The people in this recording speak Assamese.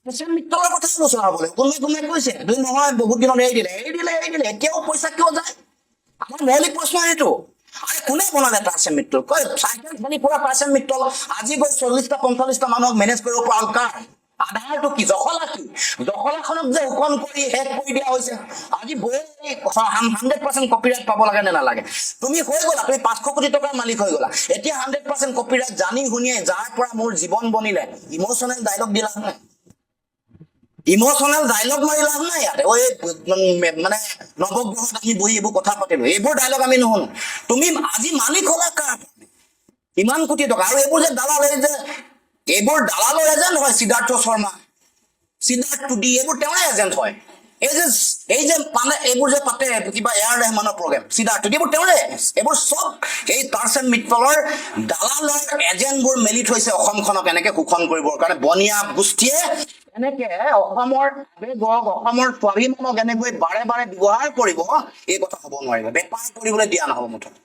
মিত্ৰৰ কথা আলোচনা হ'বলৈ কোনোবাই কৈছে দুই নহয় বহুত দিনত এৰি দিলে এতিয়াও পইচা কিয় যায় আমাৰ মৌলিক প্ৰশ্ন এইটো আৰে কোনে বনালে পাৰ্চেণ্ট মিত্ৰল কয় চাইকেল খালি পুৰা পাৰ্চেণ্ট মিত্ৰল আজি গৈ 40টা 45টা মানুহক মেনেজ কৰিব পৰা কাৰ আধাৰটো কি জখলাখনক যে হুকন কৰি হেক কৰি দিয়া হৈছে আজি বৈ 100% কপিৰাইট পাব লাগে নে নালাগে তুমি হৈ গলা তুমি 500 কোটি টকাৰ মালিক হৈ গলা এতিয়া 100% কপিৰাইট জানি শুনিয়ে যাৰ পৰা মোৰ জীৱন বনিলে ইমোচনেল ডায়লগ দিলা নাই ইমোচনেল ডায়লগ মাৰি লাভ নাই ইয়াতে ওই মানে নৱগ্ৰহত আমি বহি এইবোৰ কথা পাতিলো এইবোৰ ডায়লগ আমি নুশুনো তুমি আজি মালিক হলা কাৰ ইমান কোটি টকা আৰু এইবোৰ যে দালাল যে এইবোৰ দালালৰ এজেণ্ট হয় সিদ্ধাৰ্থ শৰ্মা সিদ্ধাৰ্থ টুডি এইবোৰ তেওঁৰে এজেণ্ট হয় এই যে মানে এইবোৰ যে পাতে কিবা এয়াৰ ৰেহমানৰ প্ৰগ্ৰেম সিদ্ধাৰ্থ টুডি এইবোৰ তেওঁৰে এইবোৰ চব এই পাৰ্চেণ্ট মিত্ৰলৰ দালালৰ এজেণ্টবোৰ মেলি থৈছে অসমখনক এনেকে শোষণ কৰিবৰ কাৰণে বনিয়া গোষ্ঠীয়ে এনেকে অসমৰ আবেগক অসমৰ স্বাভিমানক এনেকৈ বাৰে বাৰে ব্যৱহাৰ কৰিব এই কথা হ'ব নোৱাৰিব বেপাৰ কৰিবলৈ দিয়া নহ'ব মুঠতে